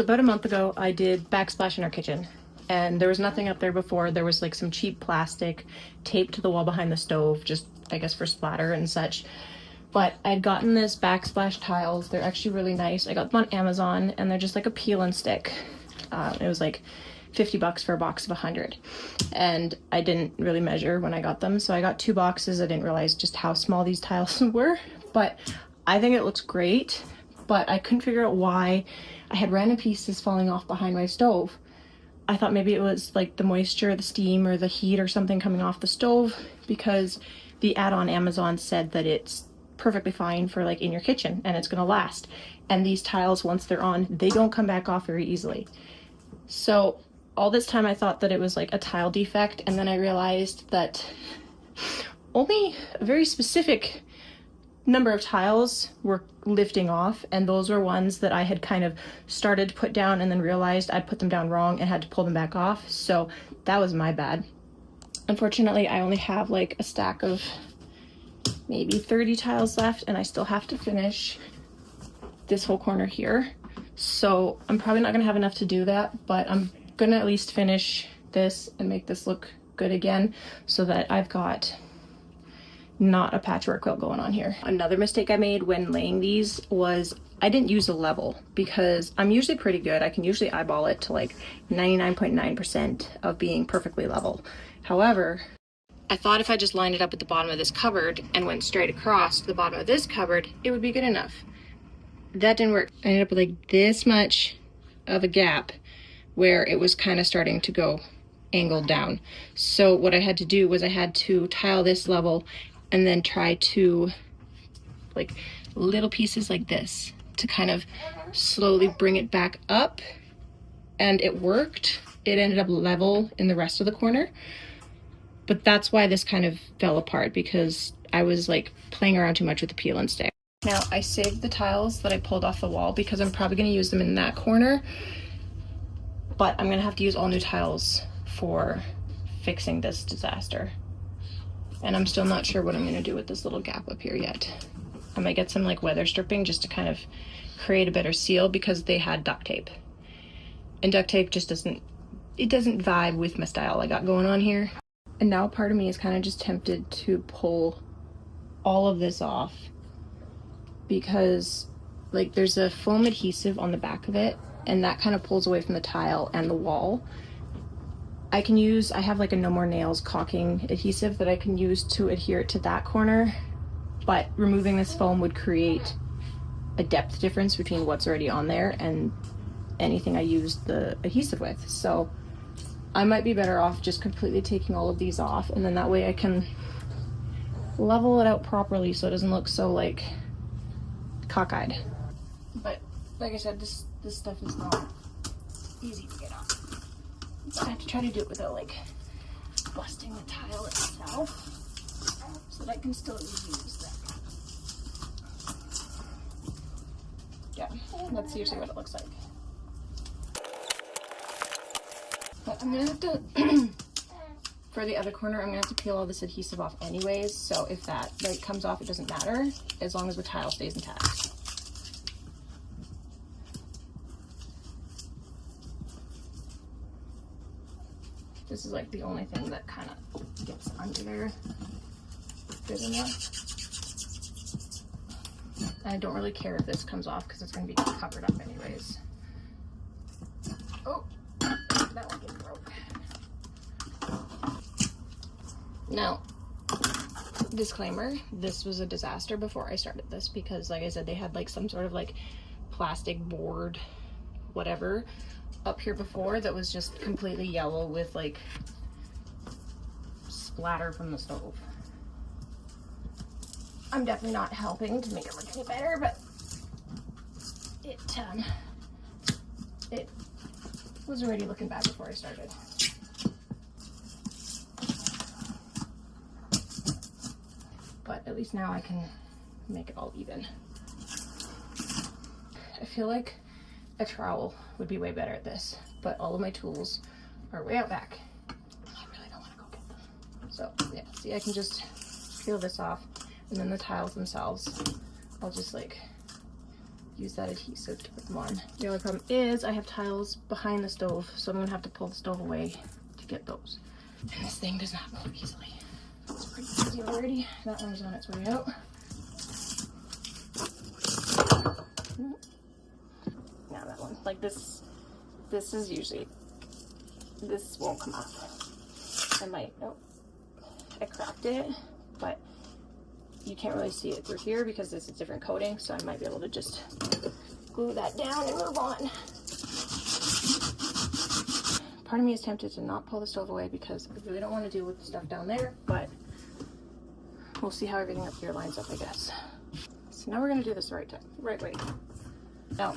About a month ago, I did backsplash in our kitchen, and there was nothing up there before. There was like some cheap plastic taped to the wall behind the stove, just I guess for splatter and such. But I'd gotten this backsplash tiles. They're actually really nice. I got them on Amazon, and they're just like a peel and stick. It was like 50 bucks for a box of 100, and I didn't really measure when I got them, so I got 2 boxes. I didn't realize just how small these tiles were, but I think it looks great. But I couldn't figure out why I had random pieces falling off behind my stove. I thought maybe it was like the moisture, the steam, or the heat or something coming off the stove, because the ad on Amazon said that it's perfectly fine for like in your kitchen and it's gonna last. And these tiles, once they're on, they don't come back off very easily. So all this time I thought that it was like a tile defect, and then I realized that only a very specific number of tiles were lifting off, and those were ones that I had kind of started to put down and then realized I'd put them down wrong and had to pull them back off. So that was my bad. Unfortunately, I only have like a stack of maybe 30 tiles left, and I still have to finish this whole corner here. So I'm probably not gonna have enough to do that, but I'm gonna at least finish this and make this look good again, so that I've got not a patchwork quilt going on here. Another mistake I made when laying these was I didn't use a level, because I'm usually pretty good. I can usually eyeball it to like 99.9% of being perfectly level. However, I thought if I just lined it up at the bottom of this cupboard and went straight across to the bottom of this cupboard, it would be good enough. That didn't work. I ended up with like this much of a gap where it was kind of starting to go angled down. So what I had to do was I had to tile this level and then try to, like, little pieces like this to kind of slowly bring it back up, and it worked. It ended up level in the rest of the corner, but that's why this kind of fell apart, because I was like playing around too much with the peel and stick. Now I saved the tiles that I pulled off the wall because I'm probably going to use them in that corner, but I'm going to have to use all new tiles for fixing this disaster. And I'm still not sure what I'm gonna do with this little gap up here yet. I might get some like weather stripping just to kind of create a better seal, because they had duct tape. And duct tape just doesn't vibe with my style I got going on here. And now part of me is kind of just tempted to pull all of this off, because like there's a foam adhesive on the back of it, and that kind of pulls away from the tile and the wall. I have like a No More Nails caulking adhesive that I can use to adhere it to that corner, but removing this foam would create a depth difference between what's already on there and anything I used the adhesive with. So I might be better off just completely taking all of these off, and then that way I can level it out properly so it doesn't look so like cockeyed. But like I said, this stuff is not easy to get off. I have to try to do it without like busting the tile itself, so that I can still use that. Yeah, that's usually what it looks like. But I'm gonna have to, for the other corner, I'm gonna have to peel all this adhesive off anyways, so if that like comes off, it doesn't matter, as long as the tile stays intact. This is like the only thing that kind of gets under there good enough. I don't really care if this comes off because it's going to be covered up anyways. Oh, that one just broke. Now, disclaimer, this was a disaster before I started this, because like I said, they had like some sort of like plastic board, whatever, up here before that was just completely yellow with like splatter from the stove. I'm definitely not helping to make it look any better, but it was already looking bad before I started. But at least now I can make it all even. I feel like a trowel would be way better at this, but all of my tools are way out back. I really don't want to go get them. So yeah, see, I can just peel this off, and then the tiles themselves, I'll just like use that adhesive to put them on. The only problem is I have tiles behind the stove, so I'm gonna have to pull the stove away to get those. And this thing does not move easily. It's pretty easy already. That one's on its way out. Now that one, like this is usually, this won't come off. I might, oh, I cracked it, but you can't really see it through here because this is different coating, so I might be able to just glue that down and move on. Part of me is tempted to not pull the stove away because I really don't want to deal with the stuff down there, but we'll see how everything up here lines up, I guess. So now we're going to do this the right way. Now,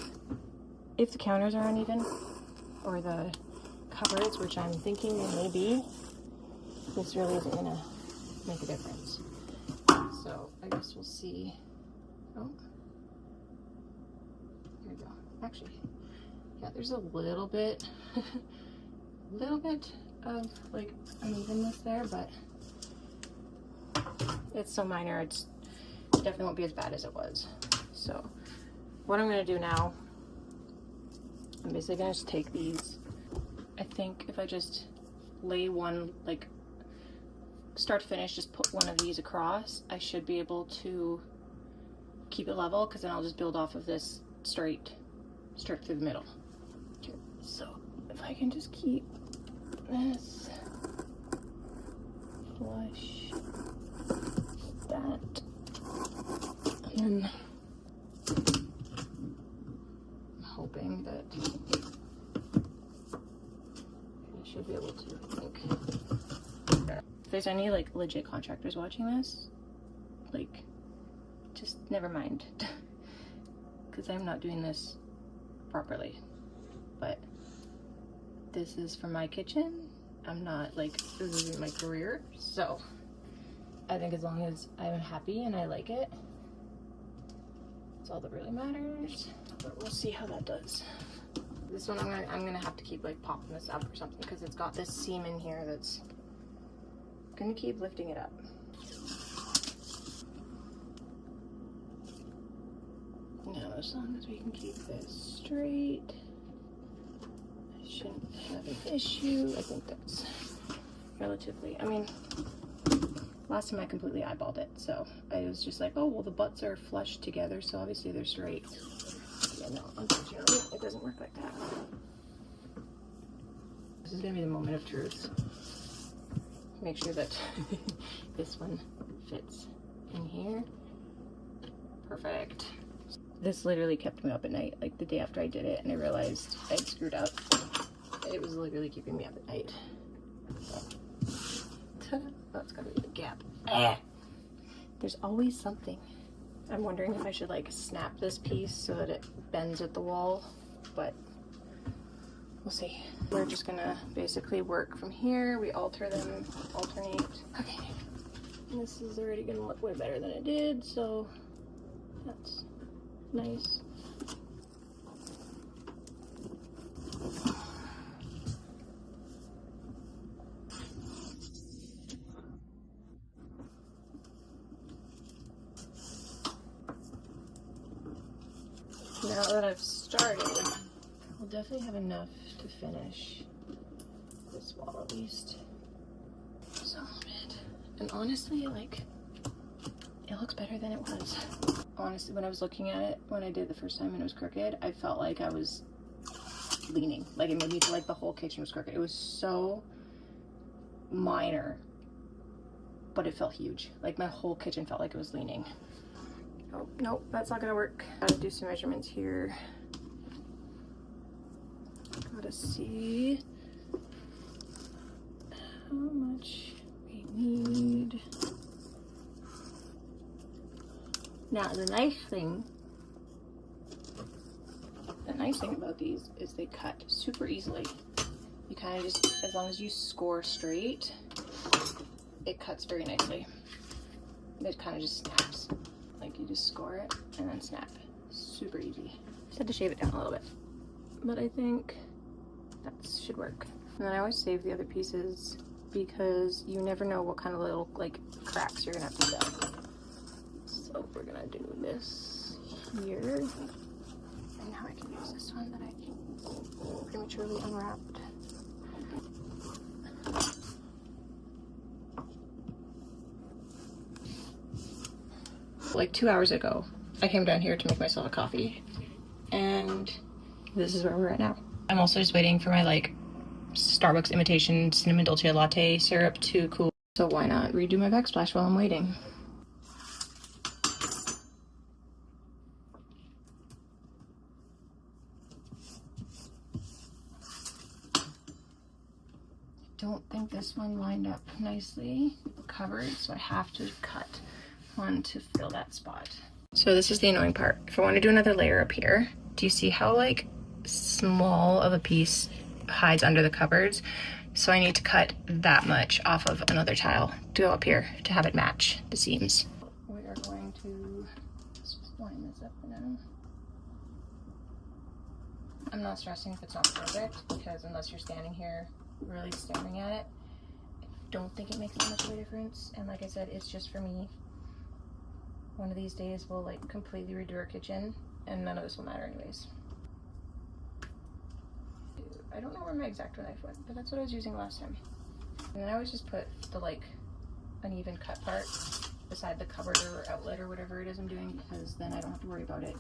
if the counters are uneven, or the cupboards, which I'm thinking they may be, this really isn't going to make a difference. So I guess we'll see. Oh, there we go. Actually, yeah, there's a little bit, of like unevenness there, but it's so minor. It definitely won't be as bad as it was. So what I'm gonna do now, I'm basically gonna just take these. I think if I just lay one, like start to finish, just put one of these across, I should be able to keep it level, because then I'll just build off of this straight through the middle. Okay, so if I can just keep this flush with that, and then I'm hoping that I should be able to, I think. If there's any like legit contractors watching this, like, just never mind, because I'm not doing this properly. But this is for my kitchen. I'm not like, this isn't my career, so I think as long as I'm happy and I like it, that's all that really matters. But we'll see how that does. This one I'm gonna have to keep like popping this up or something, because it's got this seam in here that's gonna keep lifting it up. Now, as long as we can keep this straight, I shouldn't have an issue. I think that's relatively, I mean, last time I completely eyeballed it, so I was just like, oh, well, the butts are flush together, so obviously they're straight. Yeah, no, unfortunately, it doesn't work like that. This is gonna be the moment of truth. Make sure that this one fits in here. Perfect. This literally kept me up at night, like the day after I did it, and I realized I'd screwed up. It was literally keeping me up at night. So, that's gotta be the gap. There's always something. I'm wondering if I should like snap this piece so that it bends at the wall, but we'll see. We're just gonna basically work from here. We alternate. Okay, this is already gonna look way better than it did, so that's nice. Now that I've started, we'll definitely have enough to finish this wall at least. Just a little bit. And honestly, like, it looks better than it was. Honestly, when I was looking at it, when I did it the first time and it was crooked, I felt like I was leaning. Like, it made me feel like the whole kitchen was crooked. It was so minor, but it felt huge. Like, my whole kitchen felt like it was leaning. Oh, nope, that's not gonna work. Gotta do some measurements here. Gotta see how much we need. Now, the nice thing about these is they cut super easily. You kind of just, as long as you score straight, it cuts very nicely. It kind of just snaps. Like, you just score it and then snap. Super easy. Just had to shave it down a little bit. But I think that should work. And then I always save the other pieces because you never know what kind of little, like, cracks you're gonna have to fill. So we're gonna do this here. Here's this one that I prematurely unwrapped. Like 2 hours ago, I came down here to make myself a coffee, and this is where we're at now. I'm also just waiting for my like Starbucks imitation cinnamon dolce latte syrup to cool. So why not redo my backsplash while I'm waiting? Don't think this one lined up nicely covered, so I have to cut one to fill that spot. So this is the annoying part. If I want to do another layer up here, do you see how like small of a piece hides under the cupboards? So I need to cut that much off of another tile to go up here to have it match the seams. We are going to just line this up for now. I'm not stressing if it's not perfect, because unless you're standing here really staring at it, I don't think it makes that much of a difference. And like I said, it's just for me. One of these days we'll like completely redo our kitchen and none of this will matter anyways. I don't know where my X-Acto knife went, but that's what I was using last time. And then I always just put the like uneven cut part beside the cupboard or outlet or whatever it is I'm doing, because then I don't have to worry about it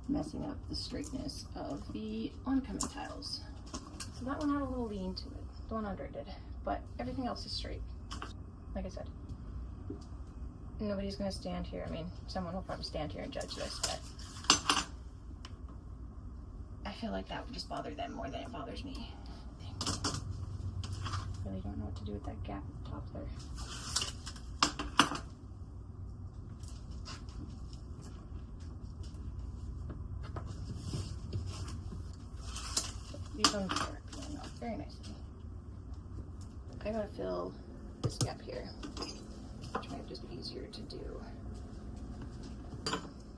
messing up the straightness of the oncoming tiles. So that one had a little lean to it, the one under it did, but everything else is straight. Like I said, nobody's gonna stand here. I mean, someone will probably stand here and judge this, but I feel like that would just bother them more than it bothers me. Really don't know what to do with that gap at the top there. These ones are going off very nicely. I gotta fill this gap here, which might just be easier to do.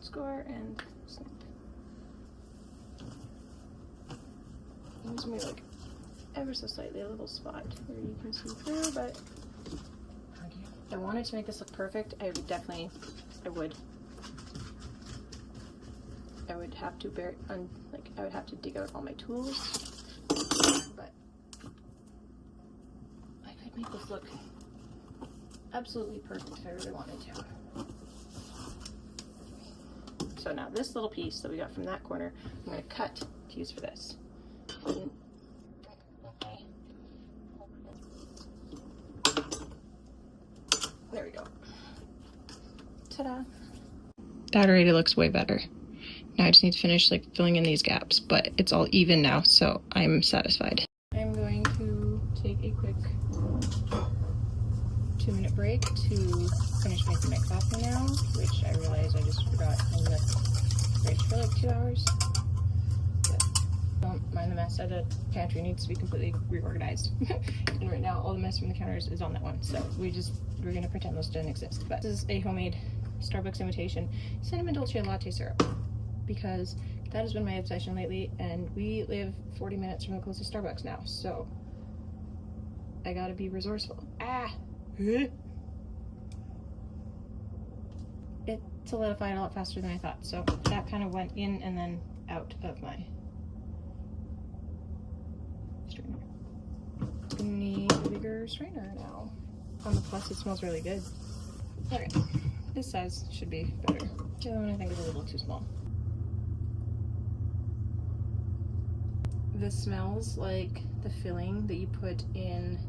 Score and snip. There's maybe like ever so slightly a little spot where you can see through, but if I wanted to make this look perfect, I would definitely, I would have to I would have to dig out all my tools, but I could make this look absolutely perfect if I really wanted to. So now this little piece that we got from that corner, I'm going to cut to use for this. There we go. Ta-da! That already looks way better. Now I just need to finish like filling in these gaps, but it's all even now, so I'm satisfied. I'm going to take a quick 2-minute break to finish making my coffee now, which I realized I just forgot in the fridge for like 2 hours. Don't mind the mess. The pantry needs to be completely reorganized. And right now all the mess from the counters is on that one, so we're gonna pretend those didn't exist. But this is a homemade Starbucks imitation cinnamon dolce latte syrup, because that has been my obsession lately, and we live 40 minutes from the closest Starbucks now, so I gotta be resourceful. It solidified a lot faster than I thought, so that kind of went in and then out of my strainer. I need a bigger strainer now. On the plus, it smells really good. Okay, this size should be better. The other one I think is a little too small. This smells like the filling that you put in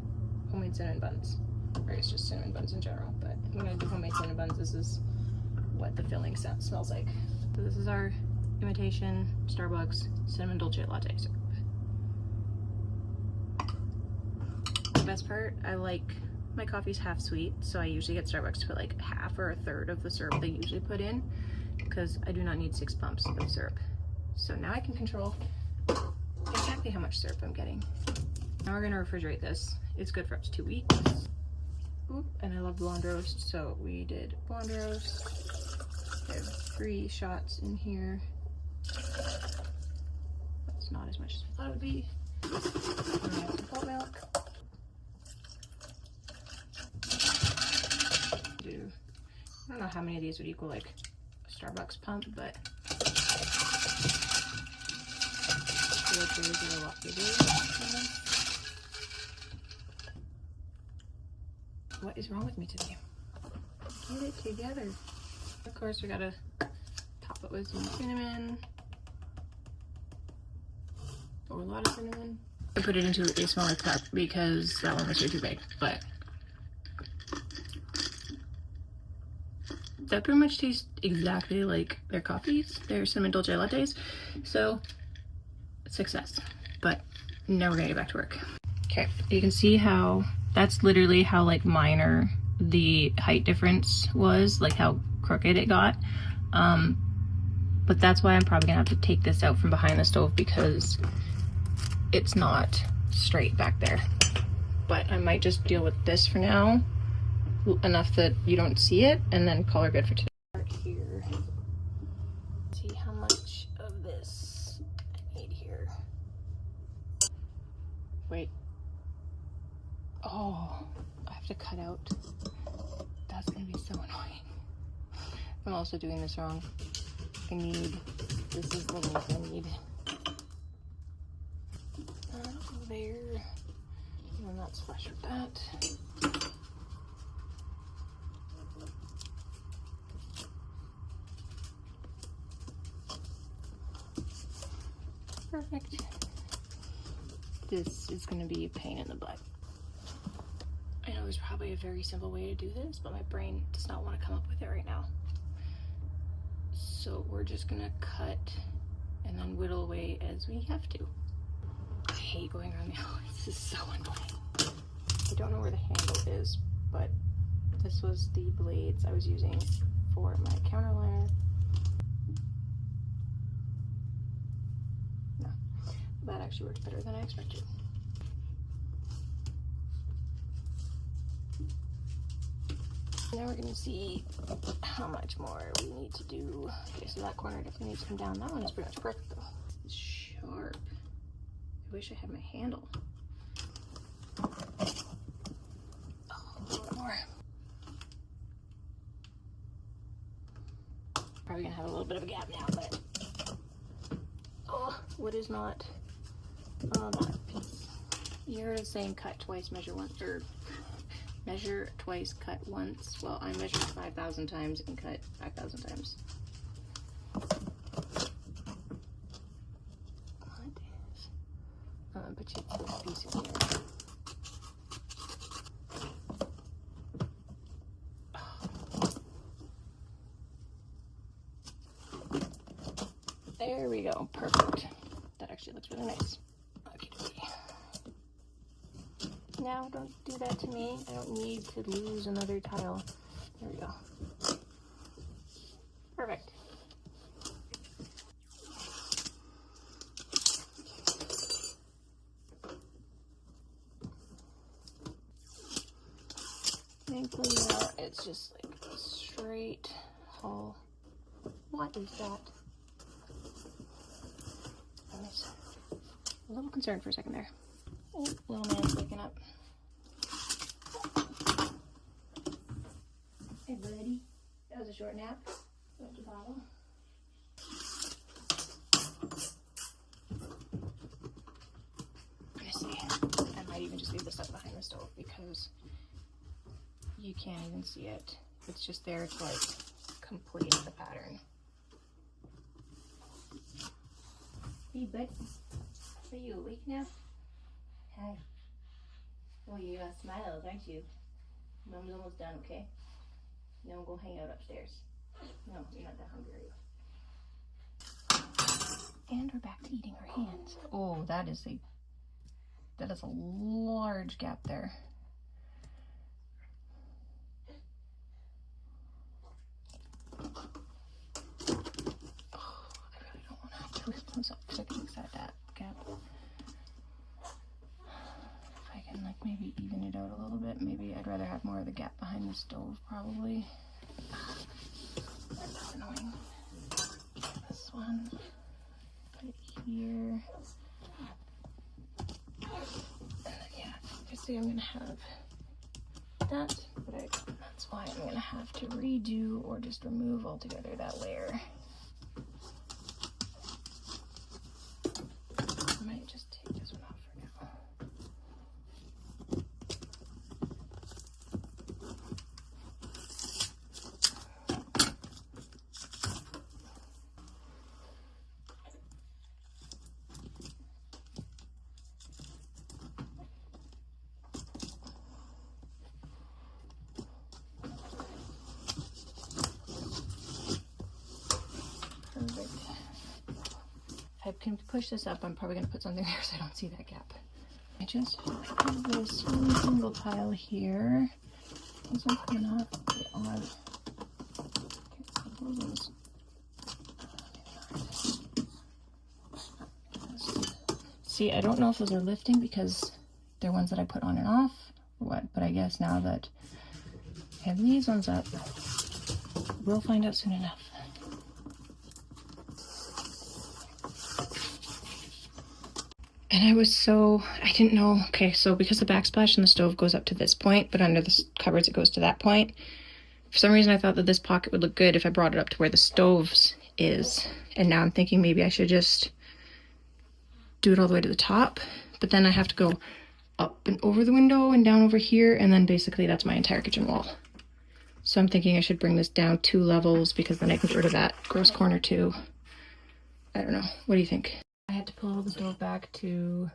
homemade cinnamon buns. Or it's just cinnamon buns in general, but I'm gonna do homemade cinnamon buns. This is what the filling smells like. So this is our imitation Starbucks cinnamon dolce latte syrup. The best part, I like my coffee's half sweet, so I usually get Starbucks to put like half or a third of the syrup they usually put in, because I do not need 6 pumps of syrup. So now I can control exactly how much syrup I'm getting. Now we're gonna refrigerate this. It's good for up to 2 weeks. Oop, and I love blonde roast, so we did blonde roast. I have 3 shots in here. That's not as much as I thought it would be. And I have some oat milk. I don't know how many of these would equal like a Starbucks pump, but feel like there is a lot bigger than this. What is wrong with me today? Get it together. Of course, we gotta top it with some cinnamon. Or a lot of cinnamon. I put it into a smaller cup because that one was way too big, but that pretty much tastes exactly like their coffees, their cinnamon dolce lattes. So, success. But now we're gonna get back to work. Okay, you can see how that's literally how like minor the height difference was, like how crooked it got. But that's why I'm probably gonna have to take this out from behind the stove because it's not straight back there. But I might just deal with this for now, enough that you don't see it, and then call her good for today. Here, see how much of this I need here. Wait. Oh, I have to cut out. That's gonna be so annoying. I'm also doing this wrong. I need, this is the length I need. There. And that's flush with that. Perfect. This is going to be a pain in the butt. I know there's probably a very simple way to do this, but my brain does not want to come up with it right now. So we're just going to cut and then whittle away as we have to. I hate going around the house. This is so annoying. I don't know where the handle is, but this was the blades I was using for my counterliner. No, that actually worked better than I expected. Now we're gonna see how much more we need to do. Okay, so that corner definitely needs to come down. That one is pretty much perfect though. It's sharp. I wish I had my handle. Oh, a little bit more. Probably gonna have a little bit of a gap now, but oh, what is not piece? You heard the saying, cut twice, measure once, or measure twice, cut once. Well, I measured 5,000 times and cut 5,000 times. But you put this piece in here. There we go, perfect. That actually looks really nice. Okay. Now, don't do that to me. I don't need to lose another tile. There we go. Perfect. Thankfully now it's just like a straight hole. What is that? I was a little concerned for a second there. Oh, little man's waking up. Hey buddy, that was a short nap. Where's the bottle? Honestly, I might even just leave this up behind the stove because you can't even see it. It's just there to like complete the pattern. Hey bud, are you awake now? Hi. Oh, you got smiles, aren't you? Mom's almost done, okay? Now we'll go hang out upstairs. No, you're not that hungry, are you? And we're back to eating our hands. Oh, that is a large gap there. Close up so I can fix that gap. If I can like maybe even it out a little bit, maybe I'd rather have more of the gap behind the stove probably. That's annoying. This one, put it here. And then, yeah, obviously I'm gonna have that, but that's why I'm gonna have to redo or just remove altogether that layer. can push this up. I'm probably gonna put something there so I don't see that gap. I just have this one single tile here. This one's coming off pretty odd. Okay, so those see, I don't know if those are lifting because they're ones that I put on and off or what, but I guess now that I have these ones up, we'll find out soon enough. And I didn't know, okay, so because the backsplash in the stove goes up to this point, but under the cupboards it goes to that point, for some reason I thought that this pocket would look good if I brought it up to where the stove's is. And now I'm thinking maybe I should just do it all the way to the top, but then I have to go up and over the window and down over here, and then basically that's my entire kitchen wall. So I'm thinking I should bring this down 2 levels because then I can get rid of that gross corner too. I don't know. What do you think? I had to pull the stove back to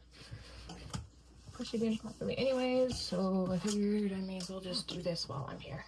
push it in properly anyways, so I figured I may as well just do this while I'm here.